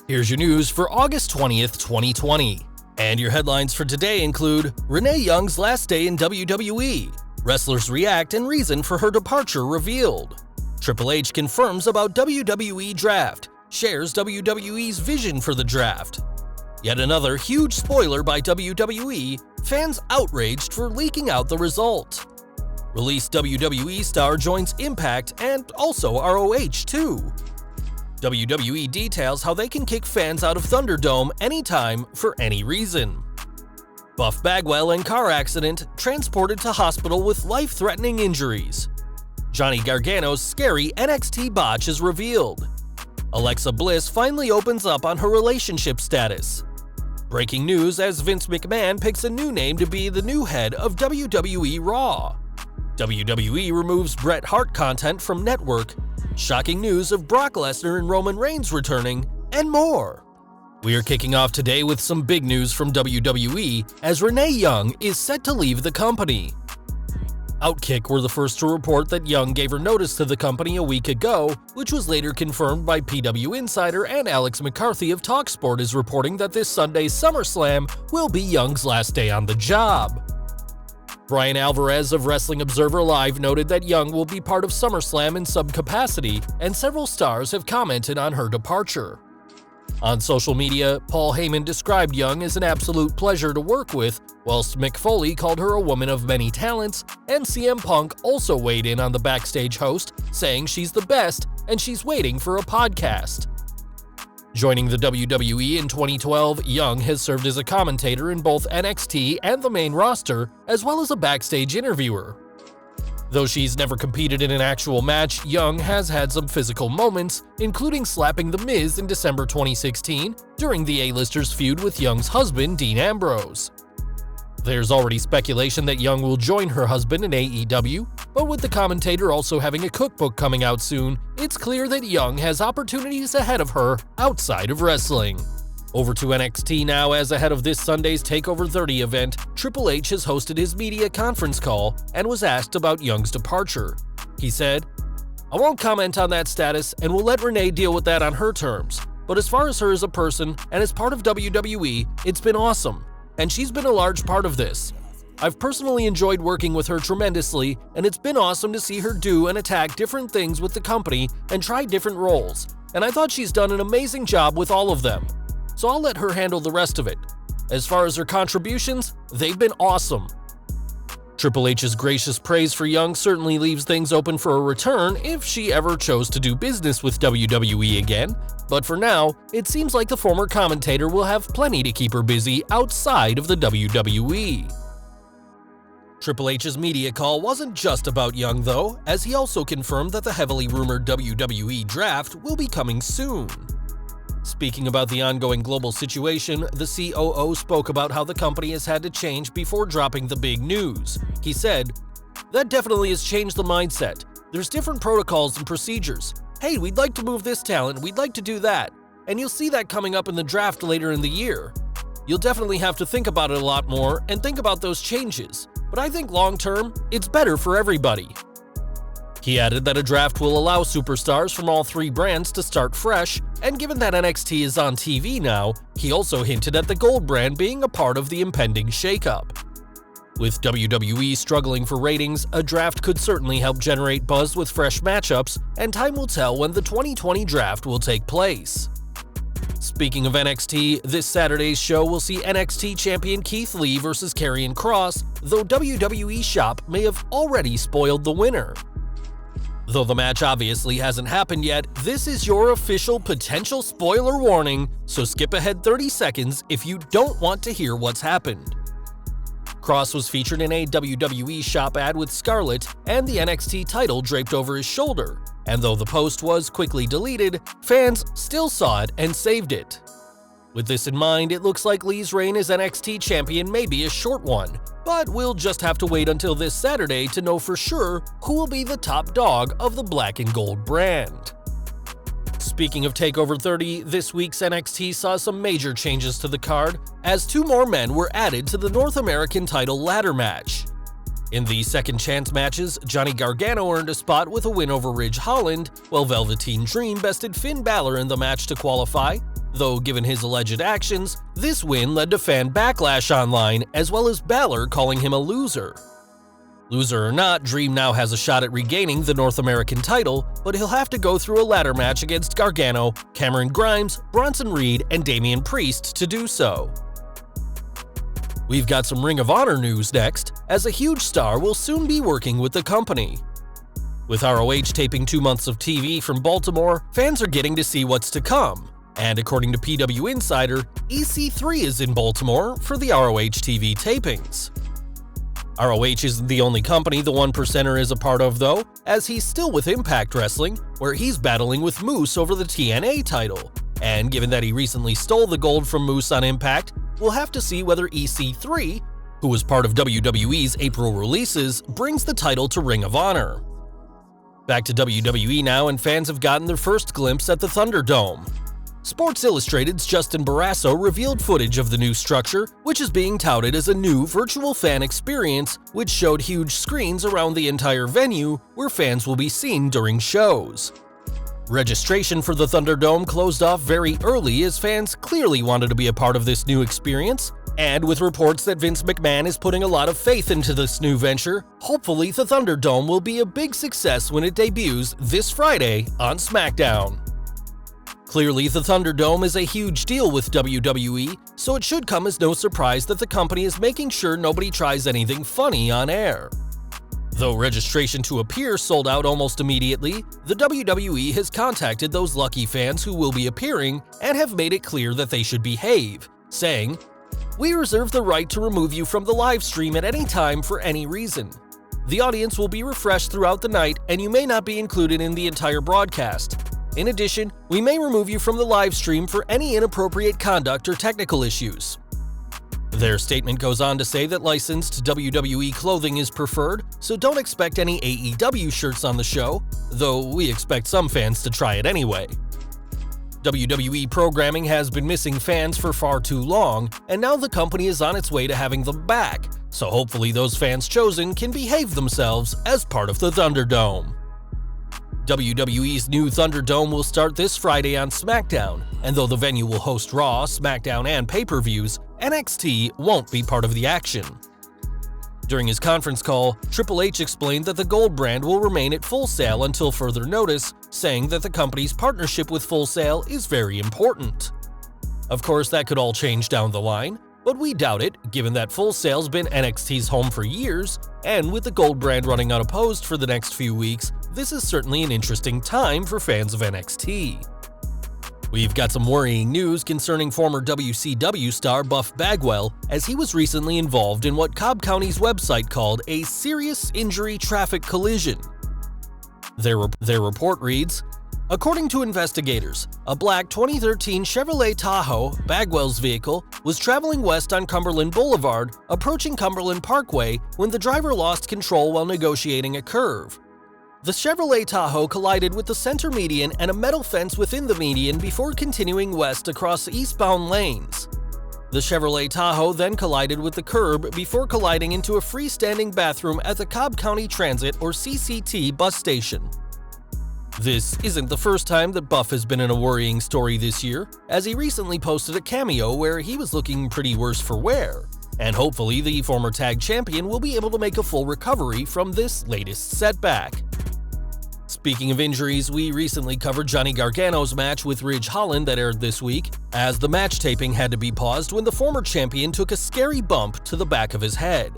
Here's your news for August 20th, 2020. And your headlines for today include Renee Young's last day in WWE, wrestlers react and reason for her departure revealed, Triple H confirms about WWE draft, shares WWE's vision for the draft, yet another huge spoiler by WWE, fans outraged for leaking out the result, released WWE star joins Impact and also ROH too. WWE details how they can kick fans out of Thunderdome anytime for any reason. Buff Bagwell in car accident, transported to hospital with life-threatening injuries. Johnny Gargano's scary NXT botch is revealed. Alexa Bliss finally opens up on her relationship status. Breaking news as Vince McMahon picks a new name to be the new head of WWE Raw. WWE removes Bret Hart content from network. Shocking news of Brock Lesnar and Roman Reigns returning, and more. We are kicking off today with some big news from WWE as Renee Young is set to leave the company. Outkick were the first to report that Young gave her notice to the company a week ago, which was later confirmed by PW Insider, and Alex McCarthy of TalkSport is reporting that this Sunday's SummerSlam will be Young's last day on the job. Brian Alvarez of Wrestling Observer Live noted that Young will be part of SummerSlam in some capacity, and several stars have commented on her departure. On social media, Paul Heyman described Young as an absolute pleasure to work with, whilst Mick Foley called her a woman of many talents, and CM Punk also weighed in on the backstage host, saying she's the best and she's waiting for a podcast. Joining the WWE in 2012, Young has served as a commentator in both NXT and the main roster, as well as a backstage interviewer. Though she's never competed in an actual match, Young has had some physical moments, including slapping The Miz in December 2016 during the A-listers feud with Young's husband, Dean Ambrose. There's already speculation that Young will join her husband in AEW, but with the commentator also having a cookbook coming out soon, it's clear that Young has opportunities ahead of her outside of wrestling. Over to NXT now, as ahead of this Sunday's TakeOver 30 event, Triple H has hosted his media conference call and was asked about Young's departure. He said, "I won't comment on that status and will let Renee deal with that on her terms, but as far as her as a person and as part of WWE, it's been awesome, and she's been a large part of this. I've personally enjoyed working with her tremendously, and it's been awesome to see her do and attack different things with the company and try different roles, and I thought she's done an amazing job with all of them. So I'll let her handle the rest of it. As far as her contributions, they've been awesome." Triple H's gracious praise for Young certainly leaves things open for a return if she ever chose to do business with WWE again, but for now, it seems like the former commentator will have plenty to keep her busy outside of the WWE. Triple H's media call wasn't just about Young though, as he also confirmed that the heavily rumored WWE draft will be coming soon. Speaking about the ongoing global situation, the COO spoke about how the company has had to change before dropping the big news. He said, "That definitely has changed the mindset. There's different protocols and procedures. Hey, we'd like to move this talent, we'd like to do that. And you'll see that coming up in the draft later in the year. You'll definitely have to think about it a lot more and think about those changes. But I think long term, it's better for everybody." He added that a draft will allow superstars from all three brands to start fresh, and given that NXT is on TV now, he also hinted at the Gold brand being a part of the impending shakeup. With WWE struggling for ratings, a draft could certainly help generate buzz with fresh matchups, and time will tell when the 2020 draft will take place. Speaking of NXT, this Saturday's show will see NXT champion Keith Lee versus Karrion Kross, though WWE Shop may have already spoiled the winner. Though the match obviously hasn't happened yet, this is your official potential spoiler warning, so skip ahead 30 seconds if you don't want to hear what's happened. Kross was featured in a WWE Shop ad with Scarlett and the NXT title draped over his shoulder, and though the post was quickly deleted, fans still saw it and saved it. With this in mind, it looks like Lee's reign as NXT champion may be a short one, but we'll just have to wait until this Saturday to know for sure who will be the top dog of the Black and Gold brand. Speaking of TakeOver 30, this week's NXT saw some major changes to the card, as two more men were added to the North American title ladder match. In the second chance matches, Johnny Gargano earned a spot with a win over Ridge Holland, while Velveteen Dream bested Finn Balor in the match to qualify, though given his alleged actions, this win led to fan backlash online as well as Balor calling him a loser. Loser or not, Dream now has a shot at regaining the North American title, but he'll have to go through a ladder match against Gargano, Cameron Grimes, Bronson Reed, and Damian Priest to do so. We've got some Ring of Honor news next, as a huge star will soon be working with the company. With ROH taping 2 months of TV from Baltimore, fans are getting to see what's to come. And according to PW Insider, EC3 is in Baltimore for the ROH TV tapings. ROH isn't the only company the One Percenter is a part of though, as he's still with Impact Wrestling, where he's battling with Moose over the TNA title. And given that he recently stole the gold from Moose on Impact, we'll have to see whether EC3, who was part of WWE's April releases, brings the title to Ring of Honor. Back to WWE now, and fans have gotten their first glimpse at the Thunderdome. Sports Illustrated's Justin Barrasso revealed footage of the new structure, which is being touted as a new virtual fan experience, which showed huge screens around the entire venue where fans will be seen during shows. Registration for the Thunderdome closed off very early as fans clearly wanted to be a part of this new experience, and with reports that Vince McMahon is putting a lot of faith into this new venture, hopefully the Thunderdome will be a big success when it debuts this Friday on SmackDown. Clearly, the Thunderdome is a huge deal with WWE, so it should come as no surprise that the company is making sure nobody tries anything funny on air. Though registration to appear sold out almost immediately, the WWE has contacted those lucky fans who will be appearing and have made it clear that they should behave, saying, "We reserve the right to remove you from the live stream at any time for any reason. The audience will be refreshed throughout the night and you may not be included in the entire broadcast. In addition, we may remove you from the live stream for any inappropriate conduct or technical issues." Their statement goes on to say that licensed WWE clothing is preferred, so don't expect any AEW shirts on the show, though we expect some fans to try it anyway. WWE programming has been missing fans for far too long, and now the company is on its way to having them back, so hopefully those fans chosen can behave themselves as part of the Thunderdome. WWE's new Thunderdome will start this Friday on SmackDown, and though the venue will host Raw, SmackDown, and pay-per-views, NXT won't be part of the action. During his conference call, Triple H explained that the Gold brand will remain at Full Sail until further notice, saying that the company's partnership with Full Sail is very important. Of course, that could all change down the line, but we doubt it, given that Full Sail's been NXT's home for years, and with the Gold brand running unopposed for the next few weeks, this is certainly an interesting time for fans of NXT. We've got some worrying news concerning former WCW star Buff Bagwell, as he was recently involved in what Cobb County's website called a serious injury traffic collision. Their report reads, according to investigators, a black 2013 Chevrolet Tahoe, Bagwell's vehicle, was traveling west on Cumberland Boulevard, approaching Cumberland Parkway when the driver lost control while negotiating a curve. The Chevrolet Tahoe collided with the center median and a metal fence within the median before continuing west across eastbound lanes. The Chevrolet Tahoe then collided with the curb before colliding into a freestanding bathroom at the Cobb County Transit or CCT bus station. This isn't the first time that Buff has been in a worrying story this year, as he recently posted a cameo where he was looking pretty worse for wear, and hopefully the former tag champion will be able to make a full recovery from this latest setback. Speaking of injuries, we recently covered Johnny Gargano's match with Ridge Holland that aired this week, as the match taping had to be paused when the former champion took a scary bump to the back of his head.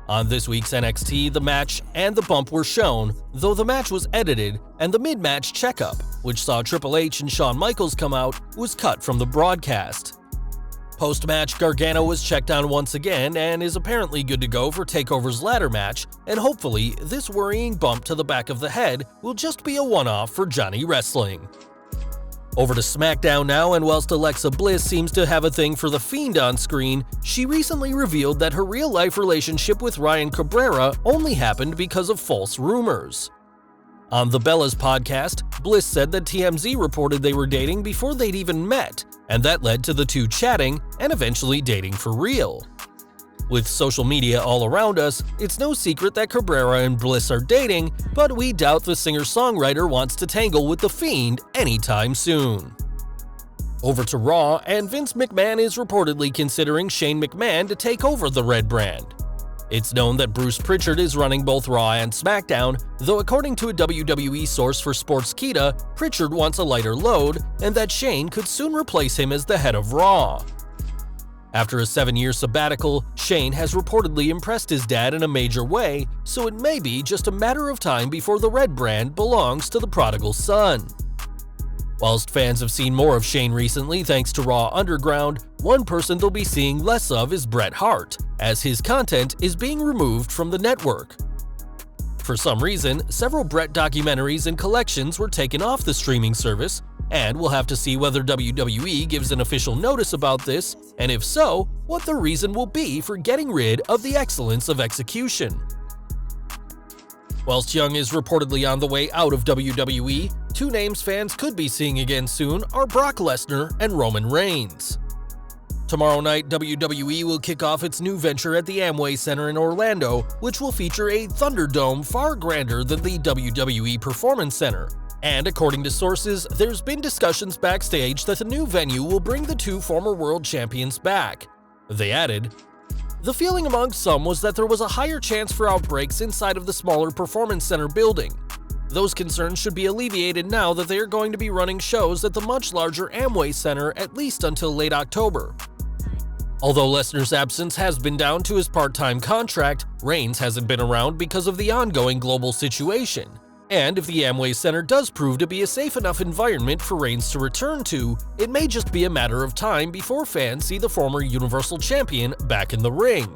On this week's NXT, the match and the bump were shown, though the match was edited, and the mid-match checkup, which saw Triple H and Shawn Michaels come out, was cut from the broadcast. Post-match, Gargano was checked on once again and is apparently good to go for TakeOver's ladder match, and hopefully this worrying bump to the back of the head will just be a one-off for Johnny Wrestling. Over to SmackDown now, and whilst Alexa Bliss seems to have a thing for the Fiend on screen, she recently revealed that her real-life relationship with Ryan Cabrera only happened because of false rumors. On the Bellas podcast, Bliss said that TMZ reported they were dating before they'd even met, and that led to the two chatting and eventually dating for real. With social media all around us, it's no secret that Cabrera and Bliss are dating, but we doubt the singer-songwriter wants to tangle with the Fiend anytime soon. Over to Raw, and Vince McMahon is reportedly considering Shane McMahon to take over the Red brand. It's known that Bruce Pritchard is running both Raw and SmackDown, though according to a WWE source for Sportskeeda, Pritchard wants a lighter load, and that Shane could soon replace him as the head of Raw. After a 7-year sabbatical, Shane has reportedly impressed his dad in a major way, so it may be just a matter of time before the Red brand belongs to the prodigal son. Whilst fans have seen more of Shane recently thanks to Raw Underground, one person they'll be seeing less of is Bret Hart, as his content is being removed from the network. For some reason, several Bret documentaries and collections were taken off the streaming service, and we'll have to see whether WWE gives an official notice about this, and if so, what the reason will be for getting rid of the excellence of execution. Whilst Young is reportedly on the way out of WWE, two names fans could be seeing again soon are Brock Lesnar and Roman Reigns. Tomorrow night, WWE will kick off its new venture at the Amway Center in Orlando, which will feature a Thunderdome far grander than the WWE Performance Center. And according to sources, there's been discussions backstage that the new venue will bring the two former world champions back. They added, "The feeling among some was that there was a higher chance for outbreaks inside of the smaller Performance Center building. Those concerns should be alleviated now that they are going to be running shows at the much larger Amway Center at least until late October." Although Lesnar's absence has been down to his part-time contract, Reigns hasn't been around because of the ongoing global situation. And if the Amway Center does prove to be a safe enough environment for Reigns to return to, it may just be a matter of time before fans see the former Universal Champion back in the ring.